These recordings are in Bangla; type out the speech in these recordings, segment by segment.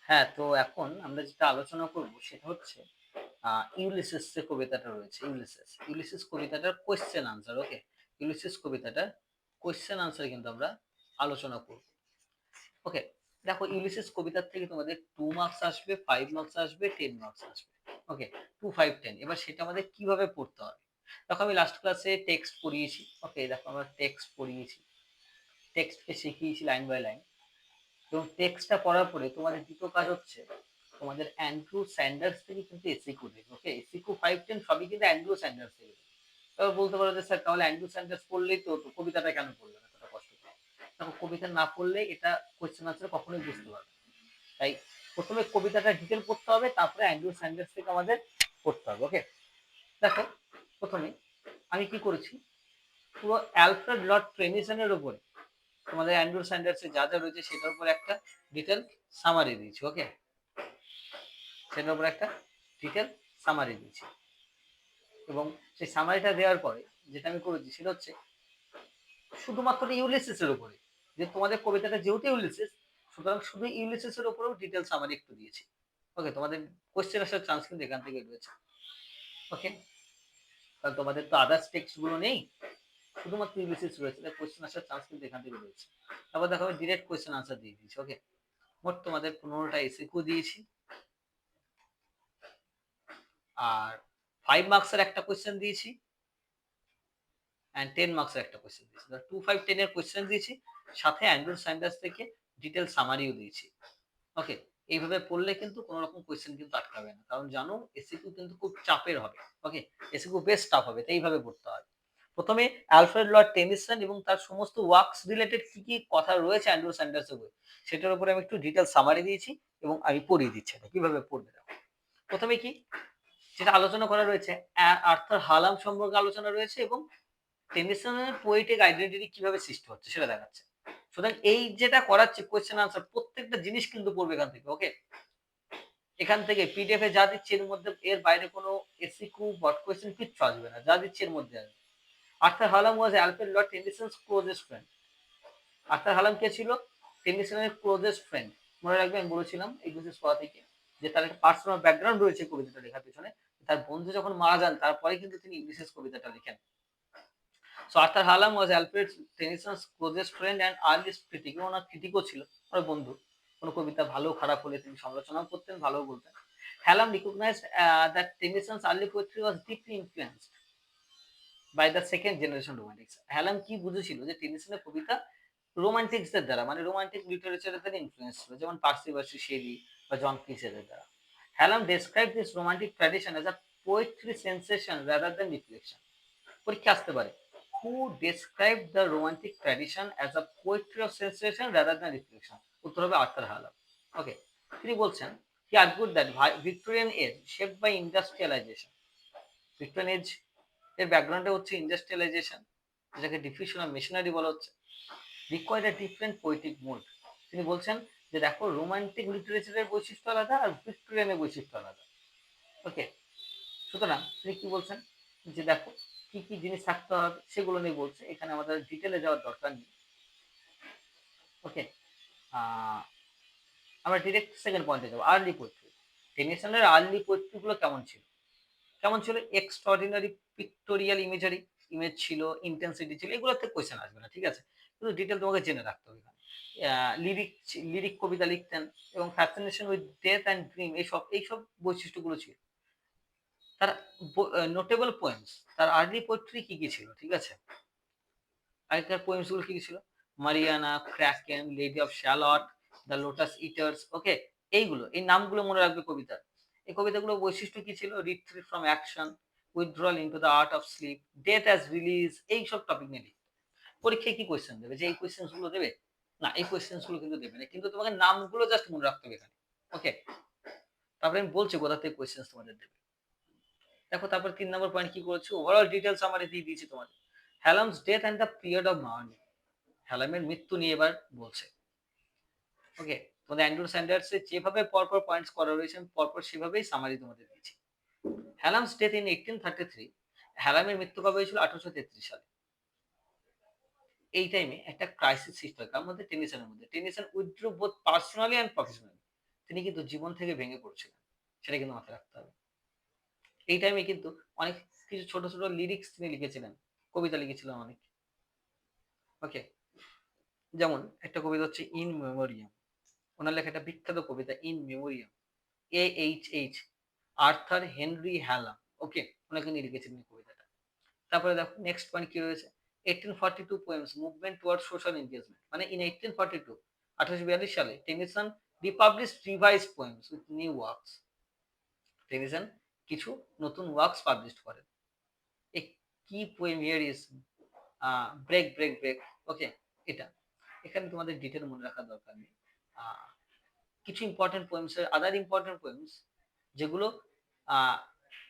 হ্যাঁ, তো এখন আমরা যেটা আলোচনা করব সেটা হচ্ছে ইউলিসিস যে কবিতাটা রয়েছে, ইউলিসিস কবিতাটার কোয়েশ্চেন আনসার। ওকে, ইউলিসিস কবিতাটার কোয়েশ্চেন আনসার কিন্তু আমরা আলোচনা করব। ওকে, দেখো ইউলিসিস কবিতার থেকে তোমাদের 2 মার্কস আসবে, 5 মার্কস আসবে, 10 মার্কস আসবে। ওকে, 2 5 10। এবার সেটা আমাদের কিভাবে পড়তে হবে? দেখো আমি লাস্ট ক্লাসে টেক্সট পড়িয়েছি। ওকে, দেখো আমরা টেক্সট পড়িয়েছি, টেক্সটকে শিখিয়েছি লাইন বাই লাইন। এবং টেক্সটটা পড়ার পরে তোমাদের দ্বিতীয় কাজ হচ্ছে তোমাদের অ্যান্ড্রু স্যান্ডার্স থেকে কিন্তু এসিকিউ দেবে। ওকে, এসিকিউ 5 10 সবই কিন্তু অ্যান্ড্রু স্যান্ডার্স থেকে দেবে। এবার বলতে পারো যে স্যার তাহলে অ্যান্ড্রু স্যান্ডার্স পড়লেই তো হতো, কবিতাটা কেন পড়লে না এতটা কষ্ট করে? দেখো কবিতা না পড়লে এটা কোয়েশ্চেন আনসার কখনোই বুঝতে পারবে না। তাই প্রথমে কবিতাটা ডিটেল পড়তে হবে, তারপরে অ্যান্ড্রু স্যান্ডার্স থেকে আমাদের পড়তে হবে। ওকে, দেখো প্রথমে আমি কি করেছি, পুরো অ্যালফ্রেড লর্ড টেনিসনের উপরে তোমাদের অ্যান্ড্রু স্যান্ডার্সের যা যা রয়েছে সেটার উপর একটা ডিটেল সামারি দিয়েছি। ওকে, সেটার উপর একটা ডিটেল সামারি দিয়েছি এবং সেই সামারিটা দেওয়ার পরে যেটা আমি করেছি সেটা হচ্ছে শুধুমাত্র ইউলিসিসের উপরে, যে তোমাদের কবিতাটা যেহেতু ইউলিসিস, সুতরাং শুধু ইউলিসিসের উপরেও ডিটেল সামারি একটু দিয়েছি। ওকে, তোমাদের কোশ্চেন আসার চান্স কিন্তু এখান থেকে রয়েছে। ওকে, কারণ তোমাদের তো আদার্স টেক্সট গুলো নেই, শুধুমাত্র ইউলিসিস রয়েছে, তাই কোশ্চেন আসার চান্স কিন্তু এখান থেকে রয়েছে। তারপর দেখো আমি ডিরেক্ট কোশ্চেন আনসার দিয়ে দিয়েছি। ওকে, মোট তোমাদের 15টা এসিকিউ দিয়েছি আর 5 মার্কসের একটা কোশ্চেন দিয়েছি অ্যান্ড 10 মার্কসের একটা কোশ্চেন দিয়েছি। 2 5 10 এর কোশ্চেন দিয়েছি, সাথে অ্যান্ড্রু স্যান্ডার্স থেকে ডিটেল সামারিও দিয়েছি। ওকে, এইভাবে পড়লে কিন্তু কোনো রকম কোশ্চেন কিন্তু আটকাবে না, কারণ জানো এসিকিউ কিন্তু খুব চাপের হবে। ওকে, এসিকিউ বেশ টাফ হবে, তাই এইভাবে পড়তে হয়। প্রথমে অ্যালফ্রেড লর্ড টেনিসন এবং তার সমস্ত ওয়ার্কস রিলেটেড কি কি কথা রয়েছে অ্যান্ড্রু স্যান্ডার্সের বই, সেটার উপরে আমি একটু ডিটেল সামারি দিয়েছি এবং আমি পড়িয়ে দিচ্ছি এটা কিভাবে পড়বে। প্রথমে কি যেটা আলোচনা করা রয়েছে, আর্থার হালাম সম্পর্কে আলোচনা রয়েছে এবং টেনিসনের পোয়েটিক আইডেন্টিটি কিভাবে সৃষ্টি হচ্ছে সেটা দেখাচ্ছে। সুতরাং এই যেটা করাচ্ছে কোয়েশ্চেন আনসার প্রত্যেকটা জিনিস কিন্তু পড়বে এখান থেকে। ওকে, এখান থেকে পিডিএফ এ যা দিচ্ছে এর মধ্যে, এর বাইরে কোনো এসিকিউ বট কোয়েশ্চেন কিচ্ছু আসবে না, যা দিচ্ছে এর মধ্যে আসবে। Arthur Hallam was Alfred lord Tennyson's closest friend. Arthur Hallam কে ছিল? টেনিসনের ক্লোজেস্ট ফ্রেন্ড। মনে রাখবে আমি বলেছিলাম এই বিশেষ পড়া থেকে যে তার একটা পার্সোনাল ব্যাকগ্রাউন্ড রয়েছে কবিতাটা লেখার পিছনে। তার বন্ধু যখন মারা যান তারপরে কিন্তু তিনি বিশেষ কবিতাটা লেখেন। So Arthur Hallam was Alfred Tennyson's closest friend and earliest critic. ওনার ক্রিটিকও ছিল, ওনার বন্ধু। কোনো কবিতা ভালো খারাপ হলে তিনি সমালোচনাও করতেন, ভালোও বলতেন। Hallam recognized that Tennyson's early poetry was deeply influenced by the second generation romantics. Hallam কি বুঝেছিল যে টেনিসনের কবিতা রোমান্টিক্সদের দ্বারা, মানে রোমান্টিক লিটারেচারের দ্বারা ইনফ্লুয়েন্স ছিল, যেমন পার্সি বার্সি শেলি বা জন কিসের দ্বারা। Hallam described this romantic tradition as a poetry sensation rather than reflection. পরীক্ষা আসতে পারে, who described the romantic tradition as a poetry of sensation rather than reflection? উত্তর হবে আর্থার হালাম। ওকে, তিনি বলছেন he argued that Victorian age shaped by industrialization, Victorian age এর ব্যাকগ্রাউন্ডে হচ্ছে ইন্ডাস্ট্রিয়ালাইজেশন, যেটাকে ডিফিউশন অফ মেশিনারি বলা হচ্ছে, required a different poetic mode. তিনি বলছেন যে দেখো রোমান্টিক লিটারেচারের বৈশিষ্ট্য আলাদা আর ভিক্টোরিয়ানের বৈশিষ্ট্য আলাদা। ওকে, সুতরাং তিনি কি বলছেন যে দেখো কি কি জিনিস থাকতে হবে সেগুলো নিয়ে বলছে, এখানে আমাদের ডিটেলে যাওয়ার দরকার নেই। ওকে, আমরা ডিরেক্ট সেকেন্ড পয়েন্টে যাবো, আর্লি পোয়েট্রি। টেনিসনের আর্লি পোয়েট্রি গুলো কেমন ছিল? কেমন ছিল? এক্সট্রাঅর্ডিনারি পিক্টোরিয়াল ইমেজারি, ইমেজ ছিল, ইন্টেন্সিটি ছিল, এগুলোতে কোয়েশ্চেন আসবে না, ঠিক আছে, কিন্তু ডিটেল তোমাকে জেনে রাখতে হবে। লিরিক লিরিক কবিতা লিখতেন এবং fascination with death and dream, এইসব বৈশিষ্ট্যগুলো ছিল তার। নোটেবল পোয়েমস, তার আর্লি পোয়েট্রি কি কি ছিল, ঠিক আছে, আগেকার পোয়েমস গুলো কি কি ছিল? Mariana, Kraken, lady of Shalott, the lotus eaters. Okay, এইগুলো, এই নামগুলো মনে রাখবে কবিতার। এই কবিতাগুলোর বৈশিষ্ট্য কি ছিল? Retreat from action, withdrawal into the art of sleep, death as release, এইসব টপিক নিয়ে লিখতে। পরীক্ষায় কি কোয়েশ্চেন দেবে, যে এই কোয়েশ্চেন গুলো দেবে? না, এই কোয়েশ্চেন গুলো কিন্তু দেবে না, কিন্তু তোমাকে নামগুলো জাস্ট মনে রাখতে হবে এখানে। ওকে, তারপরে আমি বলছি কোথা থেকে কোয়েশ্চেন তোমাদের দেবে। দেখো তারপর 3 নম্বর পয়েন্ট কি করেছে, ওভারঅল ডিটেলস আমারে দিয়ে দিয়েছি তোমাদের। Hallam's death and the period of mourning, হ্যালামের মৃত্যু নিয়ে এবার বলছে। ওকে, তোমাদের অ্যান্ড্রু স্যান্ডার্স এর যেভাবে পরপর পয়েন্টস করা রয়েছে আমি পরপর সেভাবেই সামারি তোমাদের দিয়েছি। হ্যালামস ডেথ ইন 1833, হ্যালামের মৃত্যু কবে হয়েছিল? 1833 সালে। এই টাইমে একটা ক্রাইসিস সৃষ্টি হয় কার মধ্যে? টেনিসনের মধ্যে। Tennyson withdraw both personally and professionally, তিনি কিন্তু জীবন থেকে ভেঙে পড়ছিলেন, সেটা কিন্তু মাথায় রাখতে হবে। এই টাইমে কিন্তু অনেক কিছু ছোট ছোট লিরিক্স তিনি লিখেছিলেন, কবিতা লিখেছিলেন অনেক। ওকে, যেমন একটা কবিতা হচ্ছে ইন মেমোরিয়াম, ওনার লেখা একটা বিখ্যাত কবিতা ইন মেমোরিয়াম, AHH আর্থার হেনরি হ্যালাম। ওকে, ওনাকে নিয়ে লিখেছিলেন এই কবিতাটা। তারপরে দেখো নেক্সট পয়েন্ট কি রয়েছে, 1842 poems movement toward social engagement, মানে ইন 1842 1842 সালে Tennyson republished revised poems with new works. টেনিসন কিছু নতুন ওয়ার্কস পাবলিশ করেন। A key poem here is break break break. Okay, এটা এখানে তোমাদের ডিটেল মনে রাখার দরকার নেই। আহ, কিছু ইম্পর্টেন্ট পোয়েমস এর আদার ইম্পর্টেন্ট পোয়েমস যেগুলো আহ,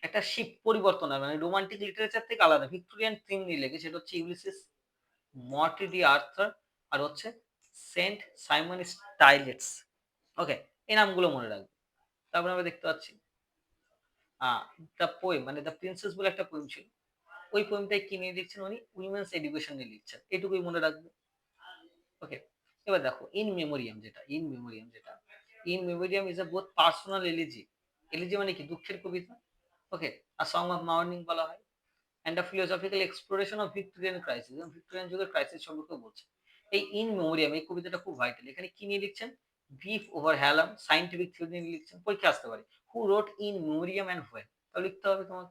একটা শিফট পরিবর্তন হয়, মানে রোমান্টিক লিটারেচার থেকে আলাদা ভিক্টোরিয়ান থিম নিয়ে লেগে, সেটা হচ্ছে ইউলিসিস, মর্টি ডি আর্থার, আর হচ্ছে সেন্ট সাইমন স্টাইলেটস। ওকে, এই নামগুলো মনে রাখবে। তারপরে আমরা দেখতে পাচ্ছি দ্য পোয়েম, মানে দ্য প্রিন্সেস বলে একটা পোয়েম ছিল, ওই পোয়েমটাই কি নিয়ে লিখছেন উনি, উইমেন্স এডুকেশন নিয়ে লিখছেন, এটুকুই মনে রাখবে। ওকে, এবার দেখো in Memoriam is a both personal elegy, elegy মানে কি দুঃখের কবিতা, ওকে, আর সং অফ মর্নিং বলা হয়, and a philosophical exploration of Victorian crisis, এবং ভিক্টোরিয়ান যুগের ক্রাইসিস সম্পর্কে বলছে। এই ইন মেমোরিয়াম এই কবিতাটা খুব ভাইটাল, এখানে কি নিয়ে লিখছেন, গ্রিফ ওভার হ্যালাম সাইন্টিফিক থিওরি নিয়ে লিখছেন, পরীক্ষা আসতে পারে, হু রোট ইন মেমোরিয়াম অ্যান্ড হোয়েন, তাহলে লিখতে হবে তোমার।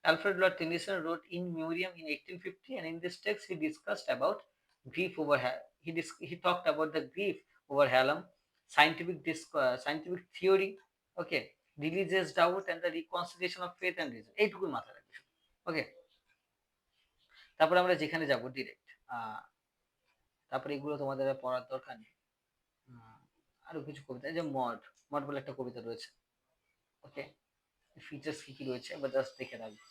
Alfred Lord Tennyson wrote In Memoriam in 1850, and in this text he discussed about grief over he talked about the grief over Hallam, scientific theory, okay, religious doubt, and the reconciliation of faith and reason. এইটুকুই মাথায় রাখবে। ওকে, তারপরে আমরা যেখানে যাব ডিরেক্ট, তারপরে এগুলো তোমাদের আর পড়ার দরকার নেই। আরো কিছু কবিতা, এই যে মড মড বলে একটা কবিতা রয়েছে। ওকে, ফিচার্স কি কি রয়েছে এবার জাস্ট দেখে রাখবে।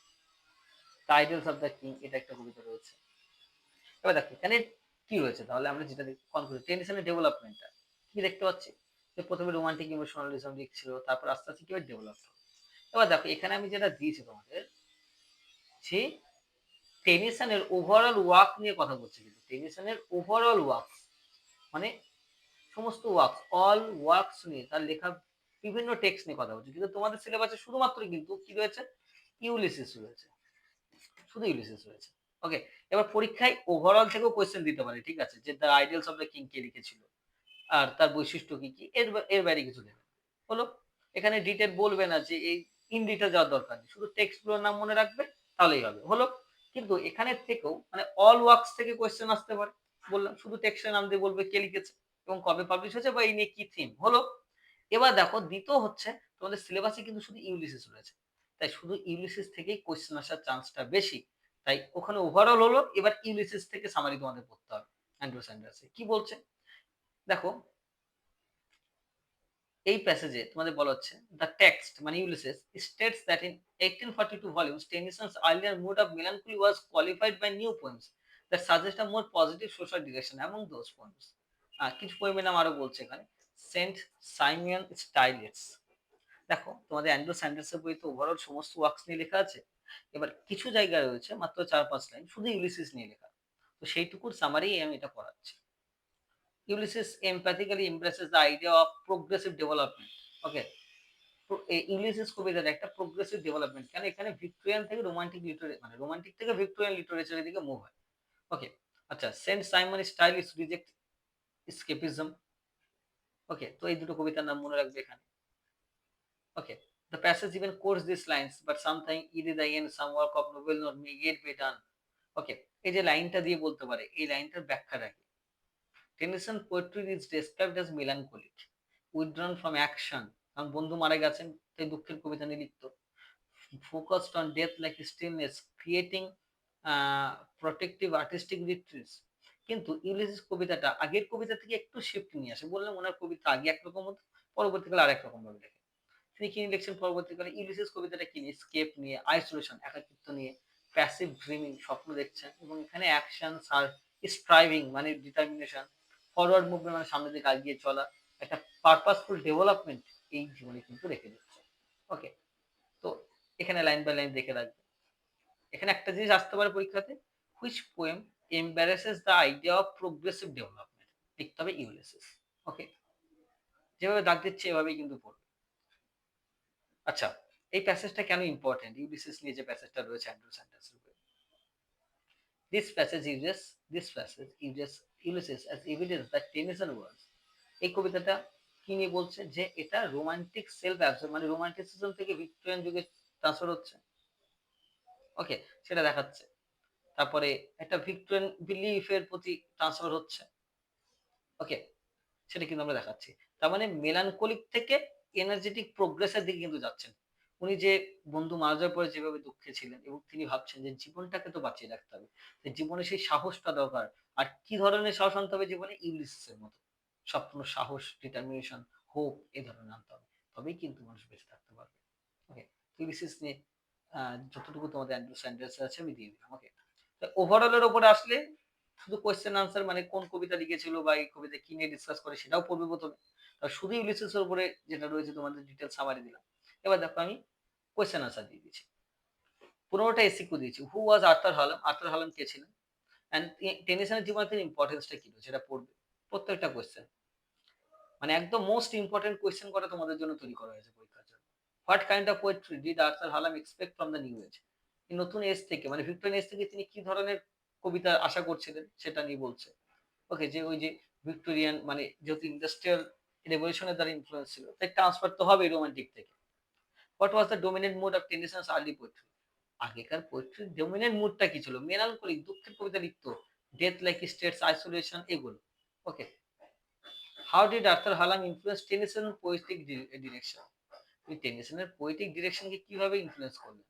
টাইটেলস অফ দ্য কিং, এটা একটা কবিতা রয়েছে। এবার দেখো এখানে কি রয়েছে, তাহলে আমরা যেটা কনক্লুড, টেনিসনের ডেভেলপমেন্টটা কি দেখতে পাচ্ছি, যে প্রথমে রোমান্টিক ইমোশনালিজম লিখছিল, তারপর আস্তে আস্তে কিভাবে ডেভেলপ হলো। এবার দেখো এখানে আমি যেটা দিয়েছি তোমাদের, যে টেনিসনের ওভারঅল ওয়ার্ক নিয়ে কথা বলছি, কিন্তু টেনিসনের ওভারঅল ওয়ার্ক মানে সমস্ত ওয়ার্ক, অল ওয়ার্কস নিয়ে তার লেখা বিভিন্ন টেক্সট নিয়ে কথা বলছি, কিন্তু তোমাদের সিলেবাসে শুধুমাত্র কিন্তু কি রয়েছে, ইউলিসিস রয়েছে, শুধু ইউলিসিস রয়েছে। ওকে, এবার পরীক্ষায় ওভারঅল থেকেও কোয়েশ্চেন দিতে পারে, ঠিক আছে, যে the Idylls of the King কে লিখেছিল আর তার বৈশিষ্ট্য কি কি, এর বাইরে কিছু দেবে হলো। এখানে ডিটেল বলবে না যে এই ইন ডিটেল যাওয়ার দরকার নেই, শুধু টেক্সট গুলোর নাম মনে রাখবে তাহলেই হবে হলো। কিন্তু এখানে থেকেও মানে অল ওয়ার্কস থেকে কোয়েশ্চেন আসতে পারে, বললাম শুধু টেক্সটের নাম দিয়ে বলবে কে লিখেছে এবং কবে পাবলিশ হয়েছে বা এই নিয়ে কি থিম হলো। এবার দেখো দ্বিতীয় হচ্ছে তোমাদের সিলেবাসে কিন্তু শুধু ইউলিসিস রয়েছে, তাই শুধু ইউলিসিস থেকেই কোয়েশ্চেন আসার চান্সটা বেশি, তাই ওখানে ওভারঅল হলো, এবার ইউলিসিস থেকে সামারি তোমাদের পড়তে হবে। অ্যান্ড্রু স্যান্ডার্সে কি বলছে দেখো, এই প্যাসেজে তোমাদের বলা হচ্ছে দ্য টেক্সট মানে Ulysses states that in 1842 volumes Tennyson's earlier mood of melancholy was qualified by new poems that suggest a more positive social direction among those poems. কিছু পোয়েমের নাম আরো বলছে এখানে, সেন্ট সাইমিয়ান স্টাইলেটস। দেখো তোমাদের অ্যান্ড্রু স্যান্ডার্সের বইতে ওভারঅল সমস্ত ওয়ার্কস নিয়ে লেখা আছে, এবার কিছু জায়গায় রয়েছে মাত্র 4-5 লাইন শুধু ইউলিসিস নিয়ে লেখা, তো সেইটুকুর সামারি আমি এটা পড়াচ্ছি। Ulysses empathically embraces the idea of progressive development. Okay, Ulysses কবিতার একটা প্রোগ্রেসিভ ডেভেলপমেন্ট, কেন এখানে ভিক্টোরিয়ান থেকে রোমান্টিক লিটারেচার, মানে রোমান্টিক থেকে ভিক্টোরিয়ান লিটারেচারের দিকে মুভ হয়। ওকে, আচ্ছা, saint Simon style is reject escapism. Okay, তো এই দুটো কবিতার নাম মনে রাখবে এখানে। ওকে, the passage even quotes these lines, but something it is the end some work of novel not may yet be done. ওকে, এই যে লাইনটা দিয়ে বলতে পারে, এই লাইনটার ব্যাখ্যা রাখে, Tennyson poetry is described as melancholic, withdrawn from action, কারণ বন্ধু মারা গেছেন তাই দুঃখের কবিতা নিয়ে লিখত, focused on death like stillness creating protective artistic retreats. কিন্তু ইউলিসিস কবিতাটা আগের কবিতা থেকে একটু শিফট নিয়ে আসে, বললাম ওনার কবিতা আগে একরকম হতো, পরবর্তীকালে আরেক রকম ভাবে লেখে। তিনি কি নিয়ে লিখছেন পরবর্তীকালে, ইউলিসিস কবিতাটা কি নিয়ে, স্কেপ নিয়ে, আইসোলেশন একাকিত্ব নিয়ে, প্যাসিভ ড্রিমিং স্বপ্ন দেখছেন, এবং এখানে অ্যাকশন স্ট্রাইভিং মানে ডিটারমিনেশন, ফরওয়ার্ড মুভমেন্ট মানে সামনের দিকে এগিয়ে চলা, একটা পারপাসফুল ডেভেলপমেন্ট এই জীবনে কিন্তু রেখে দিচ্ছে। ওকে, তো এখানে লাইন বাই লাইন দেখে রাখবে। এখানে একটা জিনিস আসতে পারে পরীক্ষাতে, which poem embraces the idea of progressive development, লিখতে হবে ইউলিসিস। ওকে, যেভাবে দাগ দিচ্ছে এভাবেই কিন্তু পড়বে। আচ্ছা, এই প্যাসেজটা কেন ইম্পোর্টেন্ট? ইউলিসিস নিয়ে যে প্যাসেজটা রয়েছে অ্যান্ড্রু স্যান্ডার্সের উপরে। This passage uses Ulysses as evidence that Tennyson was এই কবিতাটা কি নিয়ে বলছে যে এটা রোমান্টিক সেলফ অ্যাবসর্ব মানে রোমান্টিসিজম থেকে ভিক্টোরিয়ান যুগে ট্রান্সফার হচ্ছে। ওকে, সেটা দেখাচ্ছে। তারপরে একটা ভিক্টোরিয়ান বিলিফ এর প্রতি ট্রান্সফার হচ্ছে। ওকে, সেটা কিন্তু আমরা দেখাচ্ছি। তার মানে মেলানকোলিক থেকে এনার্জেটিক প্রোগ্রেস এর দিকে কিন্তু যাচ্ছেন। উনি যে বন্ধু মারা যাওয়ার পরে যেভাবে দুঃখে ছিলেন এবং তিনি ভাবছেন যে জীবনটাকে তো বাঁচিয়ে রাখতে হবে। যে জীবনে সেই সাহসটা দরকার। আর কি ধরনের সাহস আনতে হবে জীবনে? ইউলিসিস এর মতো। স্বপ্ন, সাহস, ডিটারমিনেশন, হোপ এই ধরনের আনতে হবে। তবেই কিন্তু মানুষ বেঁচে থাকতে পারবে। ওকে, ইউলিসিস নিয়ে যতটুকু তোমাদের অ্যান্ড্রু স্যান্ডার্স আছে আমি দিয়ে দিলাম। ওকে। তো ওভারঅল এর উপরে আসলে শুধু কোয়েশ্চেন আনসার মানে কোন কবিতা লিখেছিল বা এই কবিতা কি নিয়ে ডিসকাস করে সেটাও পড়বে প্রথমে। আর শুধু ইউলিসিস এর উপরে যেটা রয়েছে তোমাদের ডিটেইলস সামারি দিলাম। এবার দেখো আমি কোয়েশ্চেন আনসার দিয়ে দিচ্ছি। 15টা এসিকিউ দিয়েছি। হু ওয়াজ আর্থার হালাম? আর্থার হালাম কে ছিলেন? অ্যান্ড টেনিসনের জীবনে তিনি ইম্পর্টেন্সটা কি রয়েছে সেটা পড়বে। প্রত্যেকটা কোয়েশ্চেন মানে একদম মোস্ট ইম্পর্টেন্ট কোয়েশ্চেন করা তোমাদের জন্য তৈরি করা হয়েছে পরীক্ষার জন্য। What kind of poetry did Arthur Hallam expect from the new age? এই নতুন এজ থেকে মানে ভিক্টোরিয়ান এজ থেকে তিনি কি ধরনের কবিতা আশা করছিলেন সেটা নিয়ে বলছে। ওকে, যে ওই যে ভিক্টোরিয়ান মানে যেহেতু ইন্ডাস্ট্রিয়াল রেভলিউশনের দ্বারা ইনফ্লুয়েন্স ছিল তাই ট্রান্সফার তো হবে রোমান্টিক থেকে। What was the dominant mood of Tennyson's early poetry? আগেকার পোয়েট্রির ডোমিনেন্ট মুডটা কি ছিল? মেলানকলিক, দুঃখের কবিতা লিখতো। ডেথ লাইক স্টেটস, আইসোলেশন এগুলো। Okay, how did Arthur Hallam influence Tennyson poetic direction? তিনি টেনিসনের পোয়েটিক ডিরেকশনকে কিভাবে ইনফ্লুয়েন্স করলেন?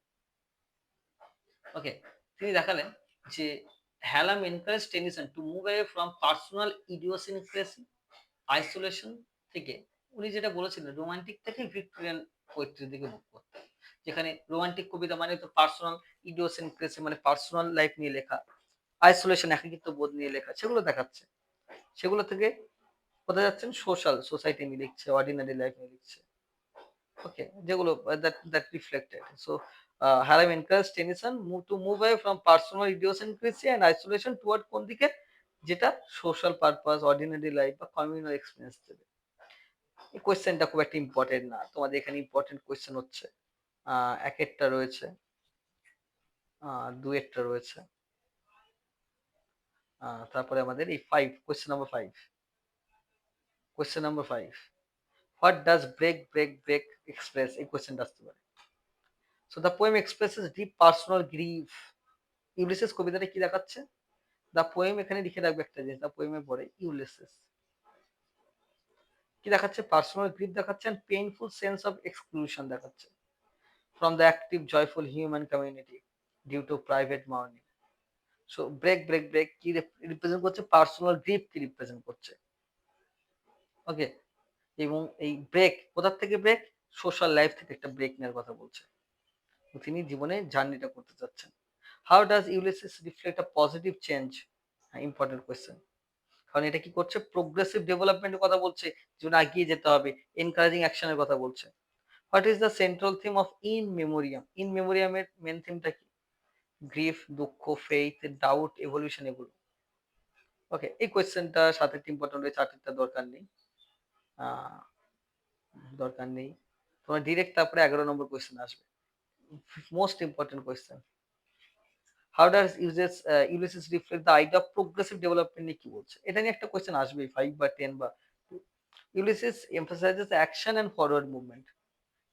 ওকে, তিনি দেখালেন যে Hallam encourage Tennyson to move away from personal idiosyncrasy isolation থেকে। উনি যেটা বলেছিলেন রোমান্টিক থেকে ভিক্টোরিয়ান পোয়েট্রির দিকে মুভ করতে, যেখানে রোমান্টিক কবিতা মানে তো পার্সোনাল ইডিওসেন্ট্রিসম মানে পার্সোনাল লাইফ নিয়ে লেখা, আইসোলেশন একাকিত্ব বোধ নিয়ে লেখা সেগুলো দেখাচ্ছে। সেগুলো থেকে কোথায় যাচ্ছেন? সোশ্যাল সোসাইটি নিয়ে লিখছে, অর্ডিনারি লাইফ নিয়ে লিখছে। ওকে, যেগুলো that reflected. So Hallam encourage Tennyson to move away from personal idiosyncrasy and isolation toward কোন দিকে? যেটা সোশ্যাল পারপাস, অর্ডিনারি লাইফ বা কমিউনাল এক্সপিরিয়েন্স দেবে। এই কোয়েশ্চেনটা খুব একটা ইম্পর্টেন্ট না, তোমাদের এখানে ইম্পর্টেন্ট কোয়েশ্চেন হচ্ছে এক একটা রয়েছে, দু একটা রয়েছে, তারপরে আমাদের এই question number five what does break break break express? এই কোয়েশ্চেনটা আসতে পারে। So the poem expresses deep personal grief. Ulysses কবিতাটা কি দেখাচ্ছে? দ্য পোয়েম, এখানে লিখে রাখবে একটা জিনিস, দ্য পোয়েমে পড়ে ইউলিসিস কি দেখাচ্ছে? পার্সোনাল গ্রিফ দেখাচ্ছে and painful sense of exclusion দেখাচ্ছে from the active joyful human community due to private mourning. So break break break কি রিপ্রেজেন্ট করছে? পার্সোনাল গ্রিফ কি রিপ্রেজেন্ট করছে। ওকে, এবং এই ব্রেক কোথার থেকে? ব্রেক সোশ্যাল লাইফ থেকে একটা ব্রেক নেওয়ার কথা বলছে। তিনি জীবনে জার্নিটা করতে চাচ্ছেন। How does Ulysses reflect a positive change? Important question, কারণ এটা কি করছে? প্রোগ্রেসিভ ডেভেলপমেন্টের কথা বলছে, জীবনে এগিয়ে যেতে হবে, এনকারেজিং অ্যাকশনের কথা বলছে। What is the central theme of in Memoriam? ইন মেমোরিয়ামের মেন থিমটা কি? গ্রিফ, দুঃখ, ফেইথ, ডাউট, এভলিউশন এগুলো। ওকে, এই কোয়েশ্চেনটা সাথে ইম্পর্টেন্ট রয়েছে, আটেরটা দরকার নেই। দরকার নেই তোমার ডিরেক্ট তারপরে 11 নম্বর কোয়েশ্চেন আসবে, most important question. How does Ulysses reflect the idea of progressive development নিয়ে কি বলছে? এটা নিয়ে একটা কোয়েশ্চেন আসবে 5 বা 10 বা Ulysses emphasises action and forward movement.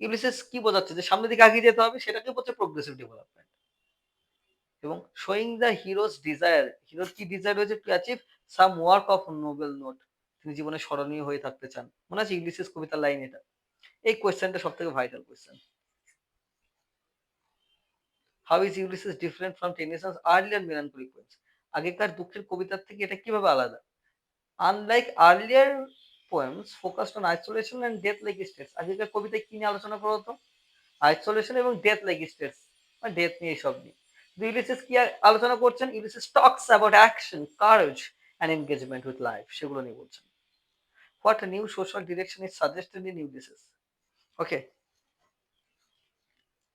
Ulysses কি বোঝাচ্ছে? যে সামনের দিকে এগিয়ে যেতে হবে, সেটাকে বলছে প্রোগ্রেসিভ ডেভেলপমেন্ট। এবং শোয়িং দ্য হিরোজ ডিজায়ার, হিরোর কি ডিজায়ার রয়েছে? To achieve some work of noble note, তিনি জীবনে স্মরণীয় হয়ে থাকতে চান। মনে আছে ইউলিসিস কবিতার লাইন এটা? এই কোয়েশ্চেনটা সব থেকে vital question. How is Ulysses different from Tennyson's earlier melancholic poems? আগেকার দুঃখের কবিতার থেকে এটা কিভাবে আলাদা? Unlike earlier poems focused on isolation and death like states. আগেকার কবিতায় কি নিয়ে আলোচনা করা হতো? আইসোলেশন এবং ডেথ লাইক স্টেটস, মানে ডেথ নিয়ে সব নিয়ে। ইউলিসিস কি আলোচনা করছেন? Ulysses talks about action, courage and engagement with life, সেগুলো নিয়ে বলছেন। What new social direction is suggested in Ulysses? Okay,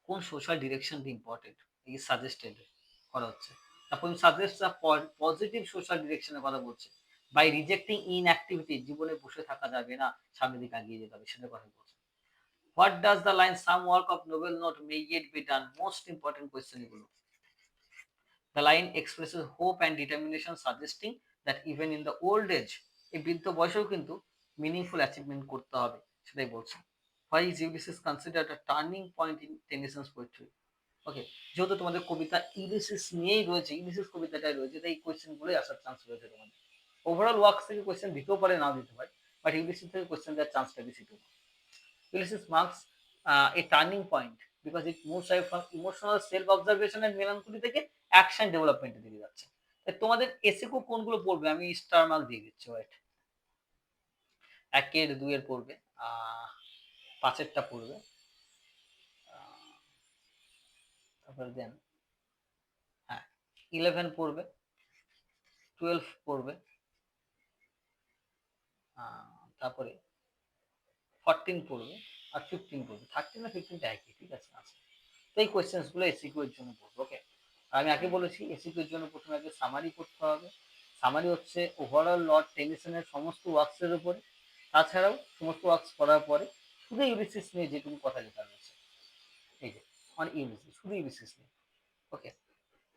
কোন সোশ্যাল ডিরেকশনটা ইম্পর্টেন্ট এই সাজেস্টেড করা হচ্ছে? তারপর সাজেস্ট পজিটিভ সোশ্যাল ডিরেকশনের কথা বলছে, বাই রিজেক্টিং ইনঅ্যাক্টিভিটি, জীবনে বসে থাকা যাবে না, সামনের দিকে এগিয়ে যেতে হবে, সেটার কথা বলছে। What does the line some work of noble note may yet be done, most important question এগুলো। The line expresses hope and determination suggesting that even in the old age, এই বৃদ্ধ বয়সেও কিন্তু মিনিংফুল অ্যাচিভমেন্ট করতে হবে, সেটাই বলছে। Why is Ulysses considered a turning point in Tennyson's poetry. Okay, যেহেতু তোমাদের কবিতা ইউলিসিস নিয়েই রয়েছে, ইউলিসিস কবিতাটাই রয়েছে, তাই এই কোয়েশ্চেন গুলোই আসার চান্স রয়েছে তোমাদের। ওভারঅল ওয়ার্কস থেকে কোয়েশ্চেন দিতেও পারে, নাও দিতে পারে, বাট ইউলিসিস থেকে কোয়েশ্চেন দেওয়ার চান্সটা বেশি। Ulysses marks a turning point because it moves away from emotional self-observation and melancholy থেকে অ্যাকশন ডেভেলপমেন্টের দিকে যাচ্ছে। তোমাদের এসিকো কোনগুলো পড়বে আমি স্টার মার্ক দিয়ে দিচ্ছি, ওয়েট। 1 এর 2 এর পড়বে, 5 এরটা পড়বে, তারপরে দেন হ্যাঁ 11 পড়বে, 12 পড়বে, তারপরে 14 পড়বে, আর 15 পড়বে। 13 আর 15টা একই, ঠিক আছে। আচ্ছা, তো এই কোয়েশ্চেন্স গুলো এসিকিউ এর জন্য পড়বো। ওকে, আমি আগে বলেছি এসিকিউ এর জন্য প্রথমে আগে সামারি করতে হবে। সামারি হচ্ছে ওভারঅল লর্ড টেনিসনের সমস্ত ওয়ার্কস এর উপরে, তাছাড়াও সমস্ত ওয়ার্কস করার পরে শুধু ইউলিসিস নিয়ে যেটুকু কথা লেখা রয়েছে, এই যে অন ইউলিসিস, শুধু ইউলিসিস নিয়ে। ওকে,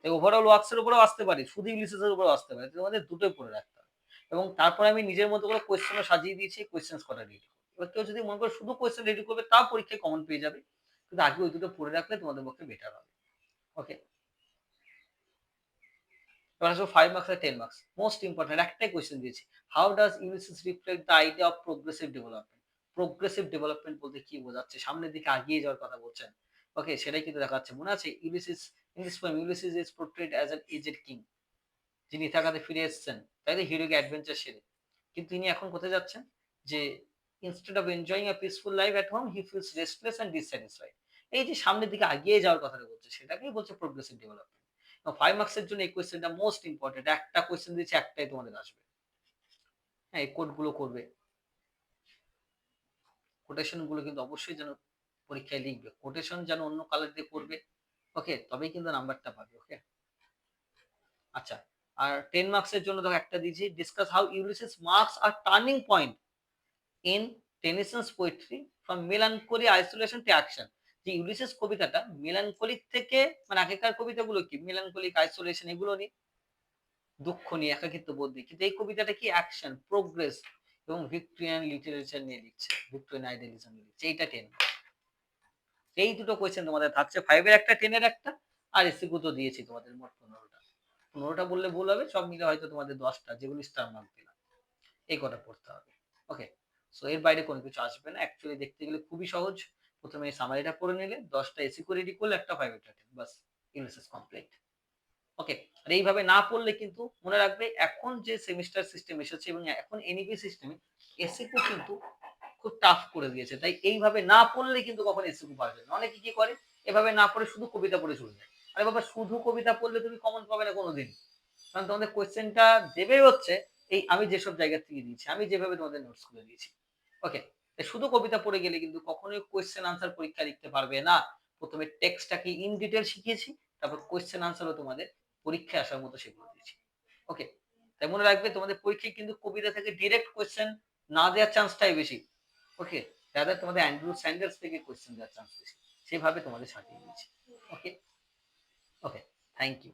এই ওভারঅল ওয়ার্কস এর উপরেও আসতে পারি, শুধু ইউলিসিস এর উপরেও আসতে পারে, তোমাদের দুটোই পড়ে রাখতে হবে। এবং তারপরে আমি নিজের মতো করে কোয়েশ্চেনও সাজিয়ে দিয়েছি, কোয়েশ্চেন্স করা রেডি। এবার কেউ যদি মনে করে শুধু কোয়েশ্চেন রেডি করবে, তাও পরীক্ষায় কমন পেয়ে যাবে, কিন্তু আগে ওই দুটো পড়ে রাখলে তোমাদের পক্ষে বেটার হবে। ওকে, এবার আসবো 5 মার্কস আর 10 মার্কস। মোস্ট ইম্পর্টেন্ট একটাই কোয়েশ্চেন দিয়েছি, how does Ulysses reflect the idea of progressive development. Progressive development বলতে কি বোঝাচ্ছে, সামনের দিকে এগিয়ে যাওয়ার কথা বলছেন। ওকে, সেটাই কিন্তু দেখাচ্ছে। মনে আছে Ulysses, in this poem Ulysses is portrayed as an aged king, যিনি ইথাকাতে ফিরে এসেছেন, তাই তো, হিরোইক অ্যাডভেঞ্চার সেরে। কিন্তু তিনি এখন কোথায় যাচ্ছেন, যে instead of enjoying a peaceful life at home he feels restless and dissatisfied. এই যে সামনের দিকে এগিয়ে যাওয়ার কথাটা বলছে, সেটাকেই বলছে প্রোগ্রেসিভ ডেভেলপমেন্ট। 5 মার্কসের জন্য এই কোয়েশ্চেনটা মোস্ট ইম্পর্টেন্ট। একটা কোয়েশ্চেন দিয়েছি, একটাই তোমাদের আসবে। হ্যাঁ, এই কোডগুলো করবে, কোটেশন গুলো কিন্তু অবশ্যই যেন পরীক্ষায় লিখবে, কোটেশন যেন অন্য কালার দিয়ে করবে। ওকে, তবেই কিন্তু নাম্বারটা পাবে। ওকে, আচ্ছা, আর 10 মার্কসের জন্য দেখো একটা দিয়েছি, discuss how Ulysses marks a turning point in Tennyson's poetry from melancholy isolation to action. যে ইউলিসিস কবিতাটা মেলানকোলিক থেকে, মানে আগেকার কবিতাগুলো কি মেলানকোলিক, আইসোলেশন, এগুলো নিয়ে, দুঃখ নিয়ে, একাকিত্ব বোধ নিয়ে, কিন্তু এই কবিতাটা কি অ্যাকশন, প্রোগ্রেস এবং ভিক্টোরিয়ান লিটারেচার নিয়ে লিখছে, ভিক্টোরিয়ান আইডিয়ালিজম নিয়ে লিখছে। এইটা 10। এই দুটো কোয়েশ্চেন তোমাদের থাকছে, 5 এর একটা, 10 এর একটা, আর এসিকিউ তো দিয়েছি তোমাদের মোট 15টা। 15টা বললে ভুল হবে, সব মিলে হয়তো তোমাদের 10টা, যেগুলো স্টার মার্ক দিলাম, এই কটা পড়তে হবে। ওকে, সো এর বাইরে কোনো কিছু আসবে না। অ্যাকচুয়ালি দেখতে গেলে খুবই সহজ। প্রথমে সামারিটা পড়ে নিলে, 10টা এসিকিউ রেডি করলে, একটা 5 এটা 10, বাস, ইউনিসেস কমপ্লিট। ওকে, আর এইভাবে না পড়লে কিন্তু মনে রাখবে, এখন যে সেমিস্টার সিস্টেম এসেছে এবং এখন এনইপি সিস্টেমে এসিকিউ কিন্তু খুব টাফ করে দিয়েছে, তাই এইভাবে না পড়লে কিন্তু কখন এসিকিউ পাওয়া যায় না। অনেকে কি করে, এভাবে না পড়ে শুধু কবিতা পড়ে চলে যায়। আরে বাবা, শুধু কবিতা পড়লে তুমি কমন পাবে না কোনোদিন, কারণ তোমাদের কোয়েশ্চেনটা দেবে হচ্ছে এই আমি যেসব জায়গা থেকে দিয়েছি, আমি যেভাবে তোমাদের নোটস করে দিয়েছি। ওকে, শুধু কবিতা পড়ে গেলে কিন্তু কখনোই কোয়েশ্চেন আনসার পরীক্ষা লিখতে পারবে না। প্রথমে টেক্সটটাকে ইন ডিটেল শিখিয়েছি, তারপর কোয়েশ্চেন আনসারও তোমাদের পরীক্ষায় আসার মতো সেগুলো দিয়েছি। ওকে, তাই মনে রাখবে, তোমাদের পরীক্ষায় কিন্তু কবিতা থেকে ডিরেক্ট কোয়েশ্চেন না দেওয়ার চান্সটাই বেশি। ওকে, রাদার তোমাদের অ্যান্ড্রু স্যান্ডার্স থেকে কোয়েশ্চেন দেওয়ার চান্স বেশি, সেভাবে তোমাদের সাজিয়ে দিয়েছি। ওকে, ওকে, থ্যাংক ইউ।